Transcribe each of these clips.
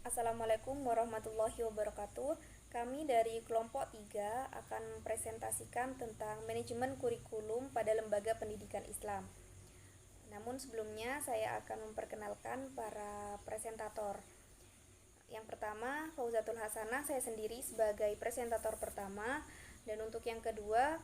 Assalamualaikum warahmatullahi wabarakatuh. Kami dari kelompok 3 akan mempresentasikan tentang manajemen kurikulum pada lembaga pendidikan Islam. Namun sebelumnya saya akan memperkenalkan para presentator. Yang pertama, Fauzatul Hasanah, saya sendiri sebagai presentator pertama. Dan untuk yang kedua,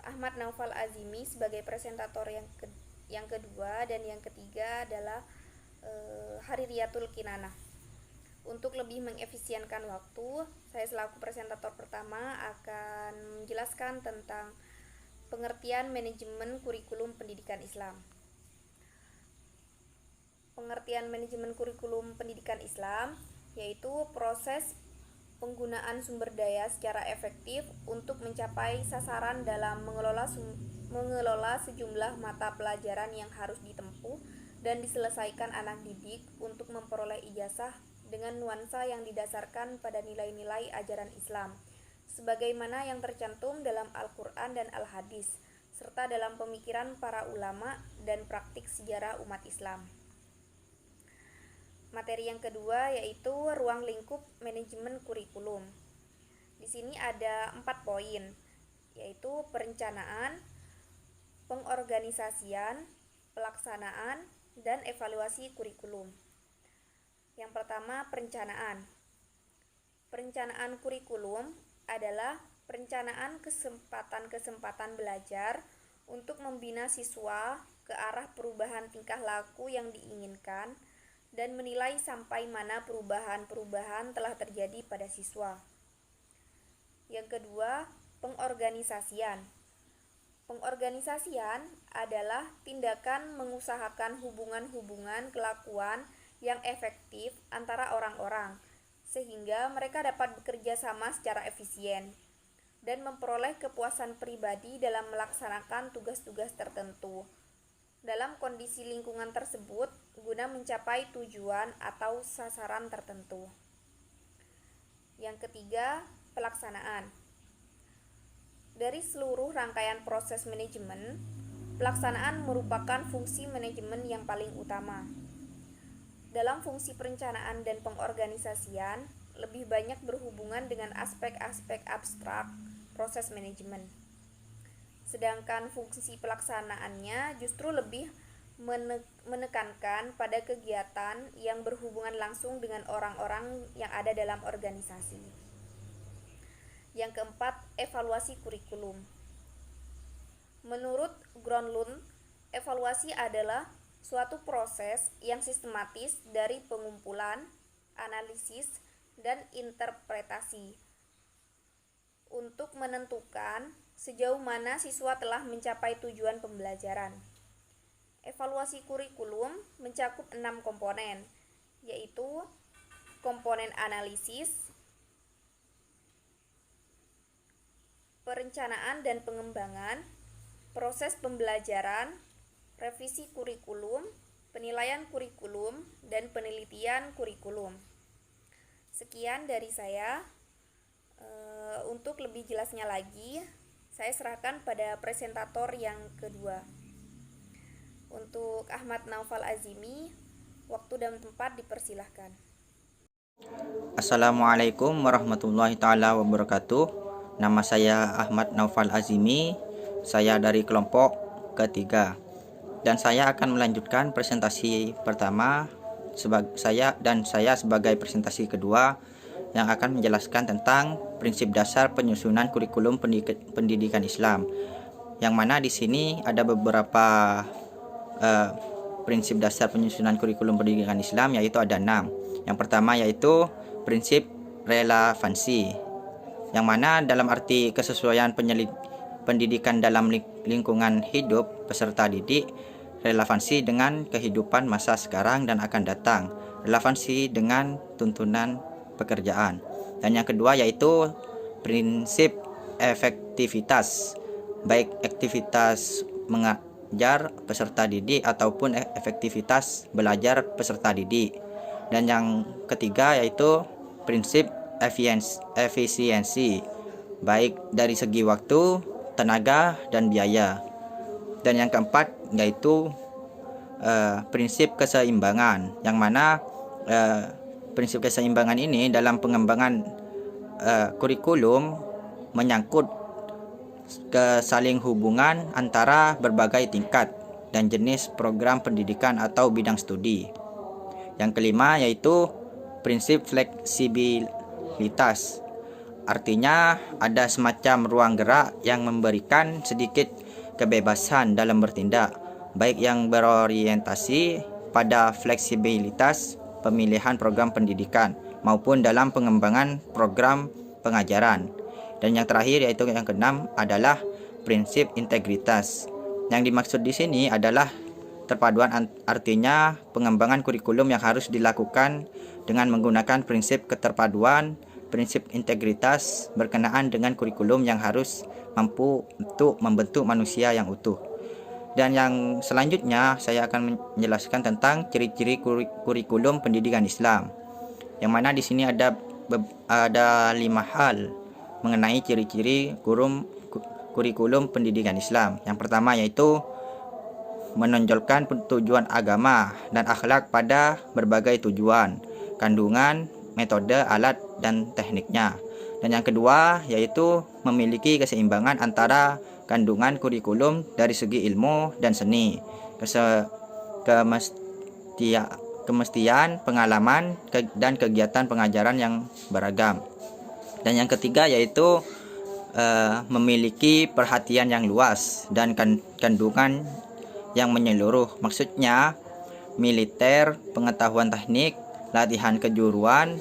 Ahmad Naufal Azimi sebagai presentator yang kedua. Dan yang ketiga adalah Haririyatul Kinanah. Untuk lebih mengefisienkan waktu, saya selaku presentator pertama akan menjelaskan tentang pengertian manajemen kurikulum pendidikan Islam. Pengertian manajemen kurikulum pendidikan Islam yaitu proses penggunaan sumber daya secara efektif untuk mencapai sasaran dalam mengelola sejumlah mata pelajaran yang harus ditempuh dan diselesaikan anak didik untuk memperoleh ijazah dengan nuansa yang didasarkan pada nilai-nilai ajaran Islam, sebagaimana yang tercantum dalam Al-Quran dan Al-Hadis, serta dalam pemikiran para ulama dan praktik sejarah umat Islam. Materi yang kedua yaitu ruang lingkup manajemen kurikulum. Di sini ada 4 poin, yaitu perencanaan, pengorganisasian, pelaksanaan, dan evaluasi kurikulum. Yang pertama, perencanaan. Perencanaan kurikulum adalah perencanaan kesempatan-kesempatan belajar untuk membina siswa ke arah perubahan tingkah laku yang diinginkan dan menilai sampai mana perubahan-perubahan telah terjadi pada siswa. Yang kedua, pengorganisasian. Pengorganisasian adalah tindakan mengusahakan hubungan-hubungan kelakuan yang efektif antara orang-orang, sehingga mereka dapat bekerja sama secara efisien dan memperoleh kepuasan pribadi dalam melaksanakan tugas-tugas tertentu dalam kondisi lingkungan tersebut guna mencapai tujuan atau sasaran tertentu. Yang ketiga, pelaksanaan. Dari seluruh rangkaian proses manajemen, pelaksanaan merupakan fungsi manajemen yang paling utama. Dalam fungsi perencanaan dan pengorganisasian, lebih banyak berhubungan dengan aspek-aspek abstrak proses manajemen. Sedangkan fungsi pelaksanaannya justru lebih menekankan pada kegiatan yang berhubungan langsung dengan orang-orang yang ada dalam organisasi. Yang keempat, evaluasi kurikulum. Menurut Gronlund, evaluasi adalah suatu proses yang sistematis dari pengumpulan, analisis, dan interpretasi untuk menentukan sejauh mana siswa telah mencapai tujuan pembelajaran. Evaluasi kurikulum mencakup 6 komponen, yaitu komponen analisis, perencanaan dan pengembangan, proses pembelajaran, revisi kurikulum, penilaian kurikulum, dan penelitian kurikulum. Sekian dari saya. Untuk lebih jelasnya lagi, saya serahkan pada presentator yang kedua. Untuk Ahmad Naufal Azimi, waktu dan tempat dipersilahkan. Assalamualaikum warahmatullahi taala wabarakatuh. Nama saya Ahmad Naufal Azimi. Saya dari kelompok ketiga. Dan saya akan melanjutkan presentasi pertama saya sebagai presentasi kedua yang akan menjelaskan tentang prinsip dasar penyusunan kurikulum pendidikan Islam. Yang mana di sini ada beberapa prinsip dasar penyusunan kurikulum pendidikan Islam, yaitu ada 6. Yang pertama yaitu prinsip relevansi, yang mana dalam arti kesesuaian pendidikan dalam lingkungan hidup peserta didik, relevansi dengan kehidupan masa sekarang dan akan datang, relevansi dengan tuntunan pekerjaan. Dan yang kedua yaitu prinsip efektivitas, baik aktivitas mengajar peserta didik ataupun efektivitas belajar peserta didik. Dan yang ketiga yaitu prinsip efisiensi, baik dari segi waktu, tenaga, dan biaya. Dan yang keempat yaitu prinsip keseimbangan, yang mana prinsip keseimbangan ini dalam pengembangan kurikulum menyangkut kesaling hubungan antara berbagai tingkat dan jenis program pendidikan atau bidang studi. Yang kelima yaitu prinsip fleksibilitas. Artinya ada semacam ruang gerak yang memberikan sedikit kebebasan dalam bertindak, baik yang berorientasi pada fleksibilitas pemilihan program pendidikan maupun dalam pengembangan program pengajaran. Dan yang terakhir yaitu yang keenam adalah prinsip integritas. Yang dimaksud di sini adalah terpaduan, artinya pengembangan kurikulum yang harus dilakukan dengan menggunakan prinsip keterpaduan, prinsip integritas berkenaan dengan kurikulum yang harus mampu untuk membentuk manusia yang utuh. Dan yang selanjutnya saya akan menjelaskan tentang ciri-ciri kurikulum pendidikan Islam. Yang mana di sini ada 5 hal mengenai ciri-ciri kurikulum pendidikan Islam. Yang pertama yaitu menonjolkan tujuan agama dan akhlak pada berbagai tujuan, kandungan, metode, alat, dan tekniknya. Dan yang kedua yaitu memiliki keseimbangan antara kandungan kurikulum dari segi ilmu dan seni, kemestian, pengalaman, dan kegiatan pengajaran yang beragam. Dan yang ketiga yaitu memiliki perhatian yang luas dan kandungan yang menyeluruh. Maksudnya militer, pengetahuan teknik, latihan kejuruan,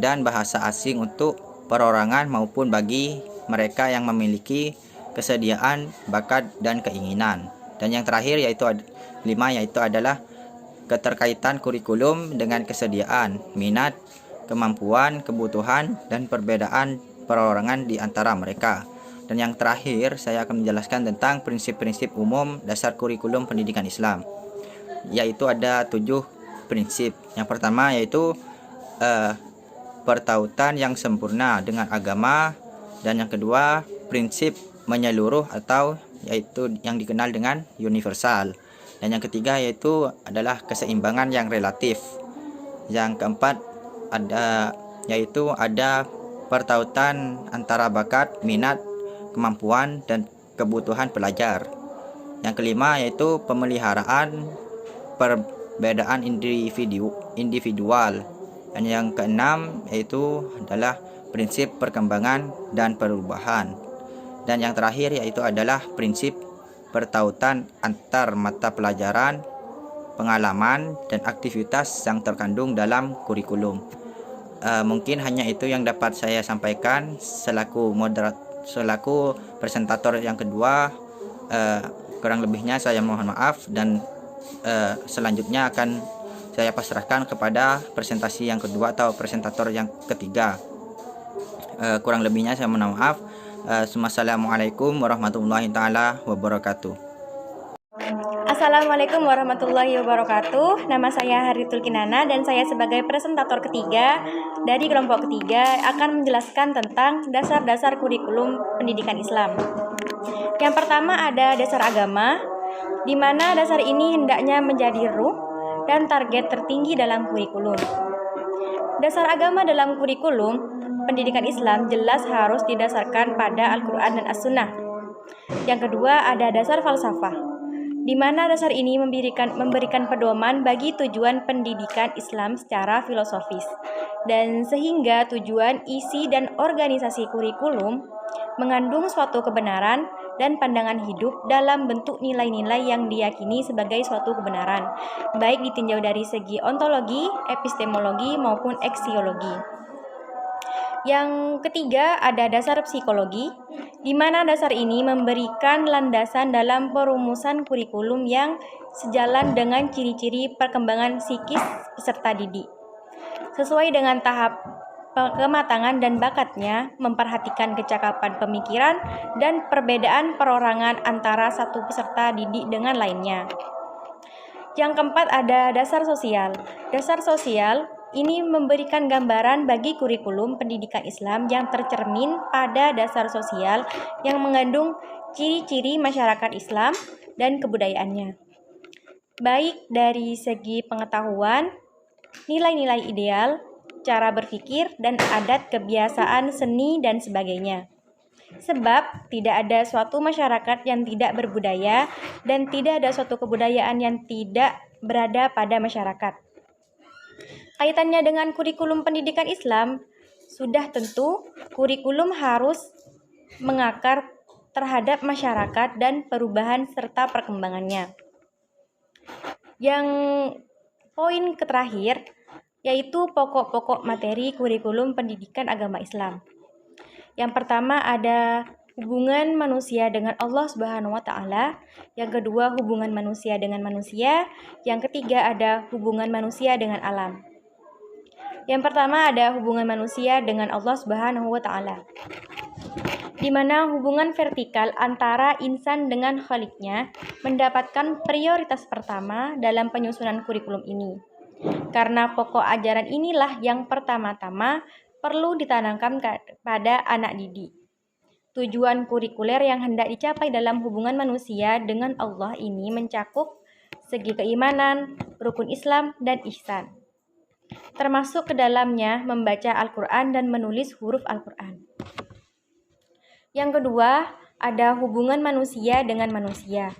dan bahasa asing untuk perorangan maupun bagi mereka yang memiliki kesediaan, bakat, dan keinginan. Dan yang terakhir yaitu 5 yaitu adalah keterkaitan kurikulum dengan kesediaan, minat, kemampuan, kebutuhan, dan perbedaan perorangan di antara mereka. Dan yang terakhir saya akan menjelaskan tentang prinsip-prinsip umum dasar kurikulum pendidikan Islam, yaitu ada 7 prinsip. Yang pertama yaitu pertautan yang sempurna dengan agama, dan yang kedua prinsip menyeluruh atau yaitu yang dikenal dengan universal, dan yang ketiga yaitu adalah keseimbangan yang relatif. Yang keempat yaitu ada pertautan antara bakat, minat, kemampuan, dan kebutuhan pelajar. Yang kelima yaitu pemeliharaan perbedaan individual. Dan yang keenam yaitu adalah prinsip perkembangan dan perubahan. Dan yang terakhir yaitu adalah prinsip pertautan antar mata pelajaran, pengalaman, dan aktivitas yang terkandung dalam kurikulum. Mungkin hanya itu yang dapat saya sampaikan selaku presentator yang kedua. Kurang lebihnya saya mohon maaf, dan selanjutnya akan saya pasrahkan kepada presentasi yang kedua atau presentator yang ketiga. Kurang lebihnya saya mohon maaf. Assalamualaikum warahmatullahi taala wabarakatuh. Assalamualaikum warahmatullahi wabarakatuh. Nama saya Haritul Kinana dan saya sebagai presentator ketiga dari kelompok ketiga akan menjelaskan tentang dasar-dasar kurikulum pendidikan Islam. Yang pertama ada dasar agama, di mana dasar ini hendaknya menjadi ruh dan target tertinggi dalam kurikulum. Dasar agama dalam kurikulum pendidikan Islam jelas harus didasarkan pada Al-Quran dan As-Sunnah. Yang kedua ada dasar falsafah, di mana dasar ini memberikan pedoman bagi tujuan pendidikan Islam secara filosofis, dan sehingga tujuan, isi, dan organisasi kurikulum mengandung suatu kebenaran dan pandangan hidup dalam bentuk nilai-nilai yang diyakini sebagai suatu kebenaran, baik ditinjau dari segi ontologi, epistemologi, maupun eksiologi. Yang ketiga ada dasar psikologi, di mana dasar ini memberikan landasan dalam perumusan kurikulum yang sejalan dengan ciri-ciri perkembangan psikis peserta didik. Sesuai dengan tahap kematangan dan bakatnya, memperhatikan kecakapan pemikiran dan perbedaan perorangan antara satu peserta didik dengan lainnya. Yang keempat ada dasar sosial. Dasar sosial ini memberikan gambaran bagi kurikulum pendidikan Islam yang tercermin pada dasar sosial yang mengandung ciri-ciri masyarakat Islam dan kebudayaannya, baik dari segi pengetahuan, nilai-nilai ideal, cara berpikir, dan adat, kebiasaan, seni, dan sebagainya. Sebab tidak ada suatu masyarakat yang tidak berbudaya dan tidak ada suatu kebudayaan yang tidak berada pada masyarakat. Kaitannya dengan kurikulum pendidikan Islam, sudah tentu kurikulum harus mengakar terhadap masyarakat dan perubahan serta perkembangannya. Yang poin terakhir yaitu pokok-pokok materi kurikulum pendidikan agama Islam. Yang pertama ada hubungan manusia dengan Allah Subhanahu wa taala, yang kedua hubungan manusia dengan manusia, yang ketiga ada hubungan manusia dengan alam. Yang pertama ada hubungan manusia dengan Allah Subhanahu wa taala, di mana hubungan vertikal antara insan dengan khaliknya mendapatkan prioritas pertama dalam penyusunan kurikulum ini. Karena pokok ajaran inilah yang pertama-tama perlu ditanamkan pada anak didik. Tujuan kurikuler yang hendak dicapai dalam hubungan manusia dengan Allah ini mencakup segi keimanan, rukun Islam, dan ihsan. Termasuk ke dalamnya membaca Al-Quran dan menulis huruf Al-Quran. Yang kedua, ada hubungan manusia dengan manusia.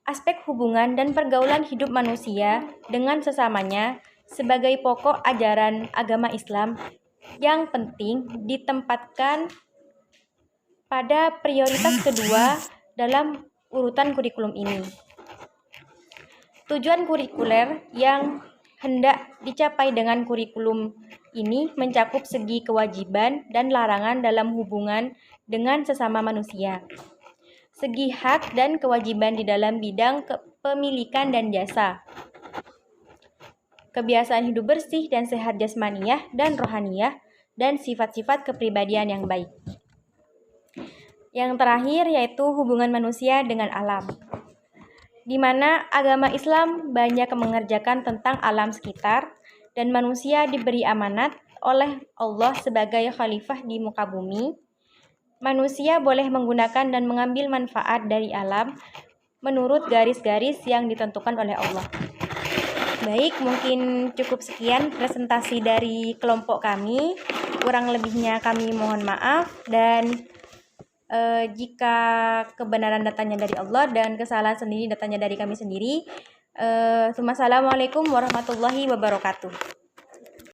Aspek hubungan dan pergaulan hidup manusia dengan sesamanya sebagai pokok ajaran agama Islam yang penting ditempatkan pada prioritas kedua dalam urutan kurikulum ini. Tujuan kurikuler yang hendak dicapai dengan kurikulum ini mencakup segi kewajiban dan larangan dalam hubungan dengan sesama manusia, segi hak dan kewajiban di dalam bidang kepemilikan dan jasa, kebiasaan hidup bersih dan sehat jasmaniyah dan rohaniyah, dan sifat-sifat kepribadian yang baik. Yang terakhir yaitu hubungan manusia dengan alam, di mana agama Islam banyak mengerjakan tentang alam sekitar dan manusia diberi amanat oleh Allah sebagai khalifah di muka bumi. Manusia boleh menggunakan dan mengambil manfaat dari alam menurut garis-garis yang ditentukan oleh Allah. Baik, mungkin cukup sekian presentasi dari kelompok kami. Kurang lebihnya kami mohon maaf, dan jika kebenaran datanya dari Allah dan kesalahan sendiri datanya dari kami sendiri. Assalamualaikum warahmatullahi wabarakatuh.